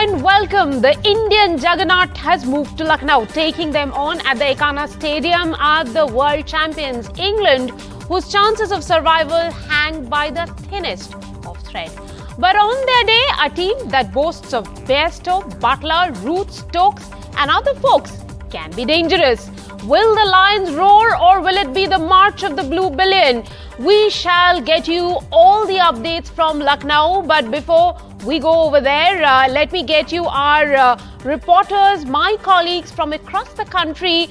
and welcome. The Indian juggernaut has moved to Lucknow, taking them on at the Ekana Stadium are the world champions England, whose chances of survival hang by the thinnest of thread. But on their day, a team that boasts of Bairstow, Butler, Root, Stokes and other folks can be dangerous. Will the Lions roar or will it be the march of the Blue Billion? We shall get you all the updates from Lucknow, but before we go over there, let me get you our reporters, my colleagues from across the country.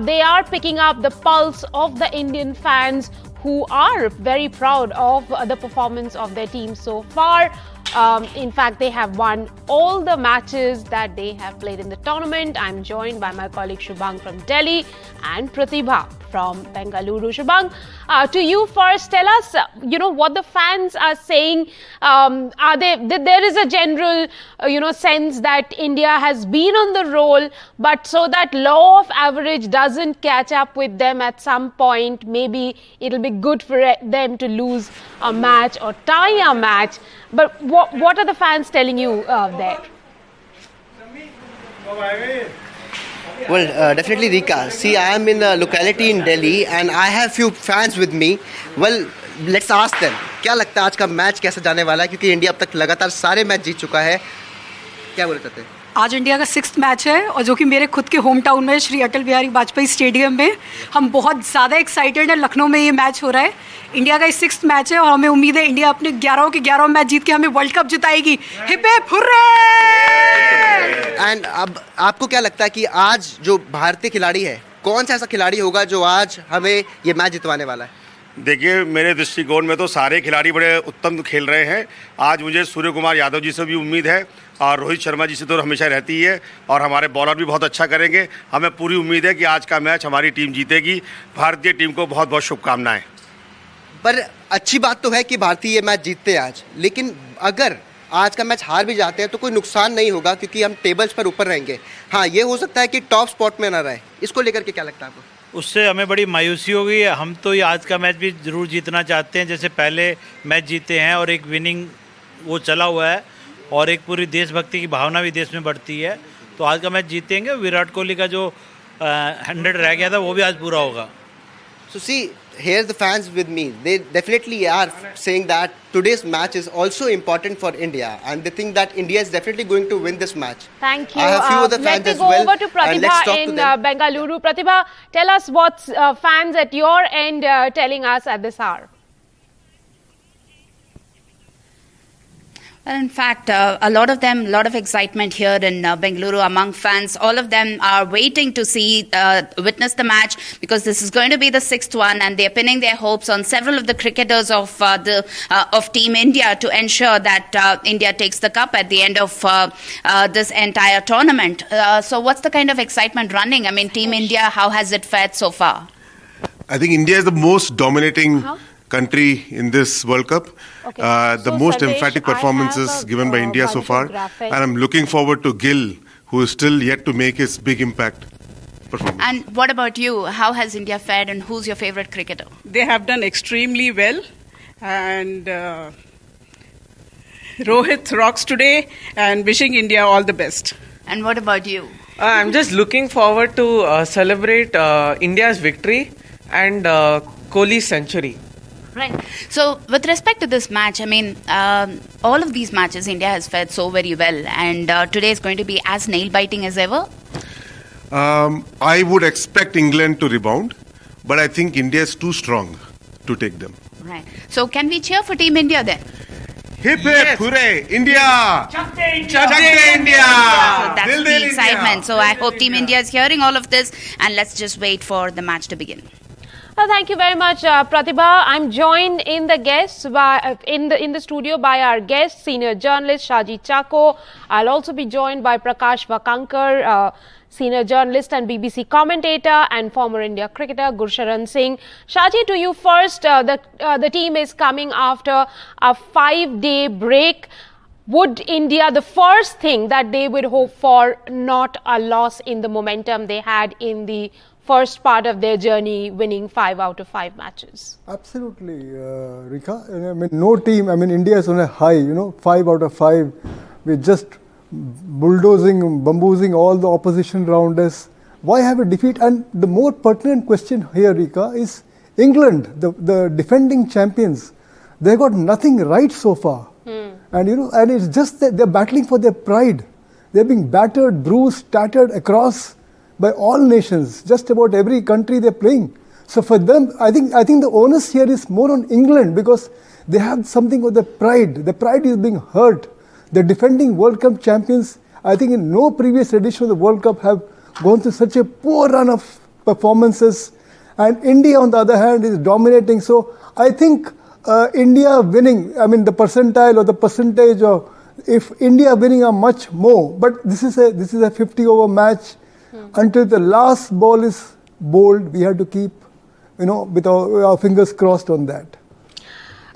They are picking up the pulse of the Indian fans who are very proud of the performance of their team so far. In fact, they have won all the matches that they have played in the tournament. I'm joined by my colleague Shubhang from Delhi and Pratibha from Bengaluru. Shubhang, to you first, tell us, what the fans are saying. There is a general, sense that India has been on the roll, but so that law of average doesn't catch up with them at some point, maybe it'll be good for them to lose a match or tie a match. But what are the fans telling you there? Well, definitely Rika. See, I am in a locality in Delhi and I have few fans with me. Well, let's ask them. क्या लगता है आज का match कैसे जाने वाला है, क्योंकि इंडिया अब तक लगातार सारे मैच जीत चुका है. क्या बोल सकते हैं? आज इंडिया का 6th मैच है और जो कि मेरे खुद के होम टाउन में श्री अटल बिहारी वाजपेयी स्टेडियम में. हम बहुत ज़्यादा एक्साइटेड हैं. लखनऊ में ये मैच हो रहा है. इंडिया का 6th मैच है और हमें उम्मीद है इंडिया अपने 11 के 11 मैच जीत के हमें वर्ल्ड कप जिताएगी. Hip hip hurray! एंड अब आपको क्या लगता है कि आज जो भारतीय खिलाड़ी है, कौन सा ऐसा खिलाड़ी होगा जो आज हमें ये मैच जितवाने वाला है? देखिए, मेरे दृष्टिकोण में तो सारे खिलाड़ी बड़े उत्तम खेल रहे हैं. आज मुझे सूर्य कुमार यादव जी से भी उम्मीद है और रोहित शर्मा जी से तो हमेशा रहती है और हमारे बॉलर भी बहुत अच्छा करेंगे. हमें पूरी उम्मीद है कि आज का मैच हमारी टीम जीतेगी. भारतीय टीम को बहुत बहुत शुभकामनाएं. पर अच्छी बात तो है कि भारतीय ये मैच जीतते हैं आज, लेकिन अगर आज का मैच हार भी जाते हैं तो कोई नुकसान नहीं होगा क्योंकि हम टेबल्स पर ऊपर रहेंगे. हाँ, ये हो सकता है कि टॉप स्पॉट में ना रहे. इसको लेकर के क्या लगता है आपको? उससे हमें बड़ी मायूसी होगी. हम तो ये आज का मैच भी ज़रूर जीतना चाहते हैं, जैसे पहले मैच जीते हैं और एक विनिंग वो चला हुआ है और एक पूरी देशभक्ति की भावना भी देश में बढ़ती है. तो आज का मैच जीतेंगे. विराट कोहली का जो 100 रह गया था वो भी आज पूरा होगा. So see, here's the fans with me. They definitely are saying that today's match is also important for India, and they think that India is definitely going to win this match. Thank you. I have few other fans as well. Let me go over to And let's Pratibha talk to in them. Bengaluru. Pratibha, tell us what's fans at your end telling us at this hour. Well, in fact, a lot of excitement here in Bengaluru among fans. All of them are waiting to witness the match because this is going to be the 6th one, and they're pinning their hopes on several of the cricketers of Team India to ensure that India takes the cup at the end of this entire tournament. So, what's the kind of excitement running? I mean, Team India, how has it fared so far? I think India is the most dominating country in this World Cup. Okay. The most emphatic performances given by India so far. And I'm looking forward to Gill, who is still yet to make his big impact performance. And what about you? How has India fared and who's your favorite cricketer? They have done extremely well. And Rohit rocks today and wishing India all the best. And what about you? I'm just looking forward to celebrate India's victory and Kohli's century. Right. So, with respect to this match, I mean, all of these matches, India has fared so very well, and today is going to be as nail-biting as ever. I would expect England to rebound, but I think India is too strong to take them. Right. So, can we cheer for Team India then? Hip hip, hooray, India! Chak de India! So that's the excitement. So, I hope Team India is hearing all of this, and let's just wait for the match to begin. Thank you very much, Pratibha. I'm joined in the studio by our guest, senior journalist Shaji Chako. I'll also be joined by Prakash Vakankar, senior journalist and BBC commentator, and former India cricketer Gursharan Singh. Shaji, to you first. The team is coming after a 5-day break. Would India, the first thing that they would hope for, not a loss in the momentum they had in the first part of their journey, winning 5 out of 5 matches? Absolutely, Rika. I mean, no team, India is on a high, 5 out of 5. We're just bulldozing, bamboozling all the opposition around us. Why have a defeat? And the more pertinent question here, Rika, is England, the defending champions. They got nothing right so far. And it's just that they're battling for their pride. They're being battered, bruised, tattered across by all nations, just about every country they're playing. So for them, I think the onus here is more on England because they have something of the pride. The pride is being hurt. The defending World Cup champions, I think in no previous edition of the World Cup have gone through such a poor run of performances. And India, on the other hand, is dominating. So I think India winning, the percentile or the percentage of if India winning are much more. But this is a 50-over match. Until the last ball is bowled, we have to keep, with our fingers crossed on that.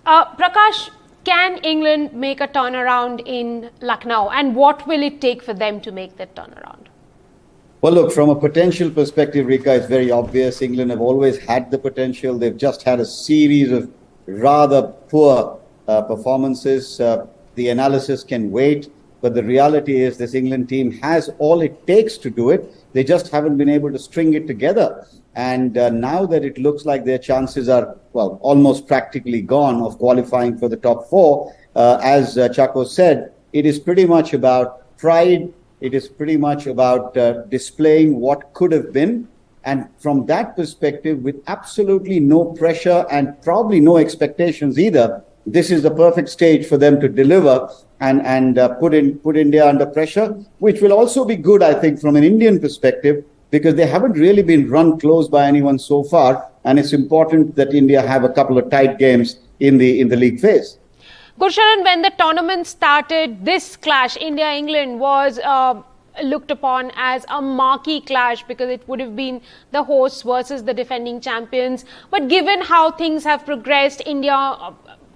Prakash, can England make a turnaround in Lucknow? And what will it take for them to make that turnaround? Well, look, from a potential perspective, Rika, it's very obvious. England have always had the potential. They've just had a series of rather poor performances. The analysis can wait, but the reality is this England team has all it takes to do it. They just haven't been able to string it together. And now that it looks like their chances are, almost practically gone of qualifying for the top four, as Chaco said, it is pretty much about pride. It is pretty much about displaying what could have been. And from that perspective, with absolutely no pressure and probably no expectations either, this is the perfect stage for them to deliver and put India under pressure, which will also be good, I think, from an Indian perspective, because they haven't really been run close by anyone so far. And it's important that India have a couple of tight games in the league phase. Gursharan, when the tournament started, this clash, India-England, was looked upon as a marquee clash because it would have been the hosts versus the defending champions. But given how things have progressed, India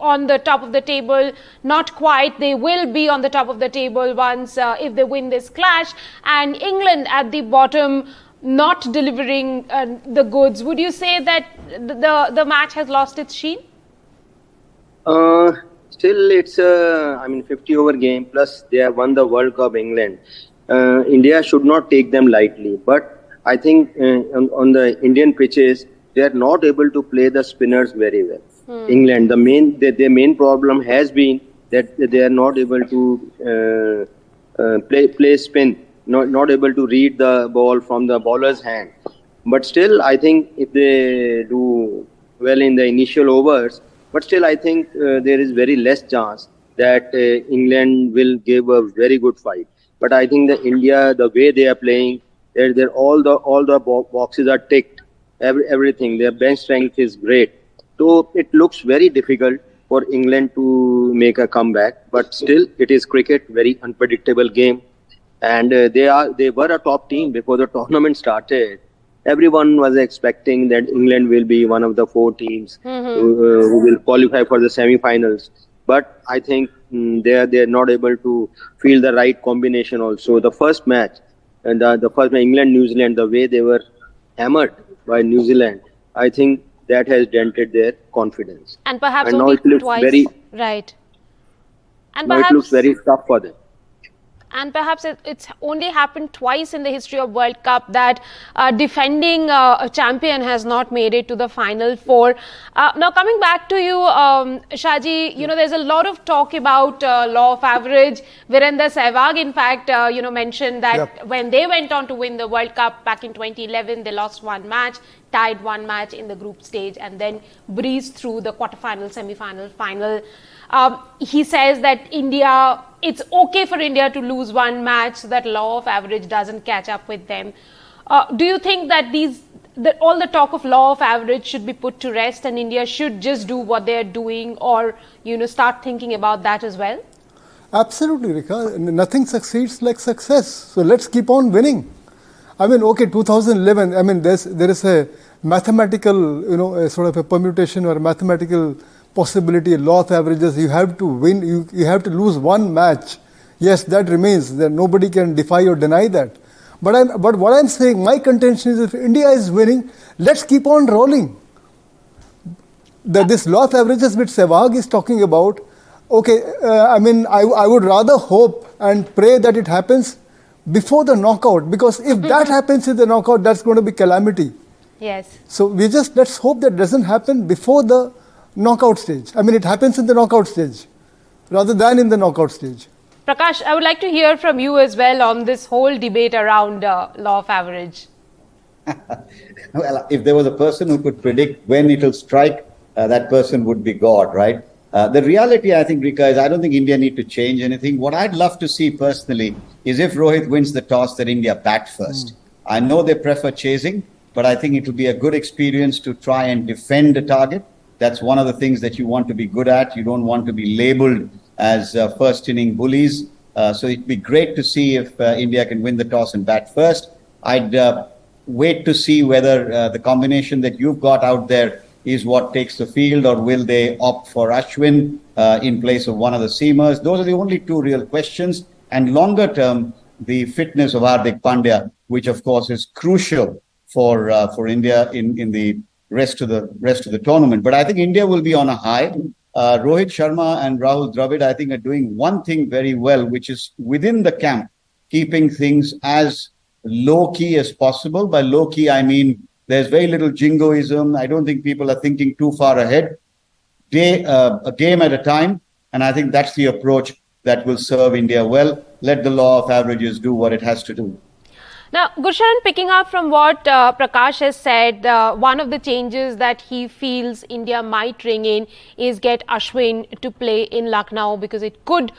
on the top of the table, not quite. They will be on the top of the table once if they win this clash. And England at the bottom, not delivering the goods. Would you say that the match has lost its sheen? Still, it's a 50-over game. Plus, they have won the World Cup. England, India should not take them lightly. But I think on the Indian pitches, they are not able to play the spinners very well. England, their main problem has been that they are not able to play spin. Not able to read the ball from the bowler's hand. But still, I think if they do well in the initial overs, but still I think there is very less chance that England will give a very good fight. But I think that India, the way they are playing, they're all the boxes are ticked. Everything, their bench strength is great. So it looks very difficult for England to make a comeback. But still, it is cricket, very unpredictable game. And they were a top team before the tournament started. Everyone was expecting that England will be one of the 4 teams who will qualify for the semi-finals. But I think they're not able to feel the right combination also. The first match, and the first match, England-New Zealand, the way they were hammered by New Zealand, I think that has dented their confidence. And perhaps now only it looks twice. Right. And now perhaps it looks very tough for them. And perhaps it's only happened twice in the history of World Cup that defending champion has not made it to the final 4. Now coming back to you, Shaji, there's a lot of talk about law of average. Virender Sehwag, in fact, mentioned that when they went on to win the World Cup back in 2011, they lost 1 match, tied 1 match in the group stage, and then breezed through the quarterfinal, semi-final, final. He says that it's okay for India to lose 1 match so that law of average doesn't catch up with them. Do you think that all the talk of law of average should be put to rest and India should just do what they're doing or, start thinking about that as well? Absolutely, Rika. Nothing succeeds like success. So let's keep on winning. 2011, there is a mathematical, a sort of a permutation or a mathematical possibility, law of averages. You have to win, you have to lose 1 match. Yes, that remains. That nobody can defy or deny that. But what I'm saying, my contention is if India is winning, let's keep on rolling. This law of averages which Sehwag is talking about, Okay, I mean, I would rather hope and pray that it happens before the knockout, because if that happens in the knockout, that's going to be calamity. Yes. So let's hope that doesn't happen before the knockout stage. I mean, it happens in the knockout stage rather than in the knockout stage. Prakash, I would like to hear from you as well on this whole debate around law of average. Well, if there was a person who could predict when it will strike, that person would be God, right? The reality, I think, Rika, is I don't think India need to change anything. What I'd love to see personally is if Rohit wins the toss, that India bat first. I know they prefer chasing, but I think it will be a good experience to try and defend the target. That's one of the things that you want to be good at. You don't want to be labeled as first inning bullies. So it'd be great to see if India can win the toss and bat first. I'd wait to see whether the combination that you've got out there is what takes the field, or will they opt for Ashwin in place of one of the seamers? Those are the only two real questions. And longer term, the fitness of Hardik Pandya, which of course is crucial for India in the rest of the tournament. But I think India will be on a high. Rohit Sharma and Rahul Dravid, I think, are doing one thing very well, which is within the camp, keeping things as low-key as possible. By low-key, I mean there's very little jingoism. I don't think people are thinking too far ahead. A game at a time. And I think that's the approach that will serve India well. Let the law of averages do what it has to do. Now, Gursharan, picking up from what Prakash has said, one of the changes that he feels India might ring in is get Ashwin to play in Lucknow, because it could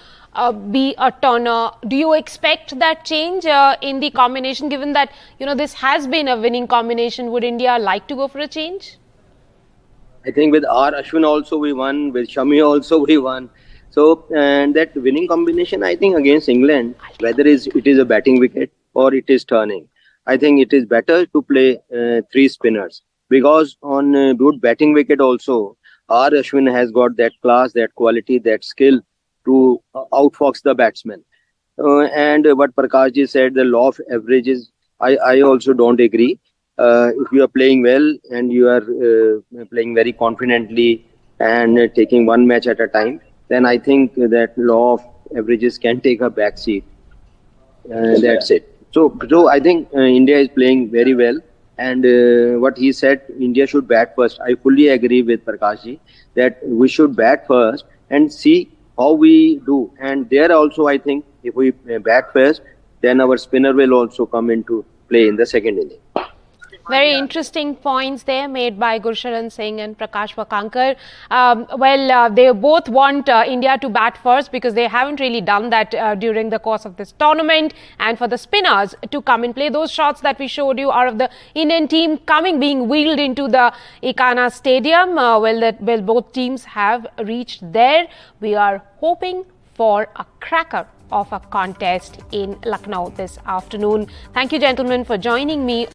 be a turner. Do you expect that change in the combination, given that, this has been a winning combination? Would India like to go for a change? I think with R Ashwin also we won, with Shami also we won. So, and that winning combination, I think against England, whether it is a batting wicket or it is turning, I think it is better to play three spinners, because on good batting wicket also, R Ashwin has got that class, that quality, that skill to outfox the batsman. And what Prakash ji said, the law of averages, I also don't agree. If you are playing well and you are playing very confidently and taking one match at a time, then I think that law of averages can take a back seat. That's it. So I think India is playing very well. And what he said, India should bat first. I fully agree with Prakash ji that we should bat first and see how we do. And there also, I think, if we bat first, then our spinner will also come into play in the second inning. Very interesting points there made by Gursharan Singh and Prakash Wakankar. They both want India to bat first, because they haven't really done that during the course of this tournament, and for the spinners to come and play. Those shots that we showed you are of the Indian team being wheeled into the Ekana Stadium. Both teams have reached there. We are hoping for a cracker of a contest in Lucknow this afternoon. Thank you, gentlemen, for joining me.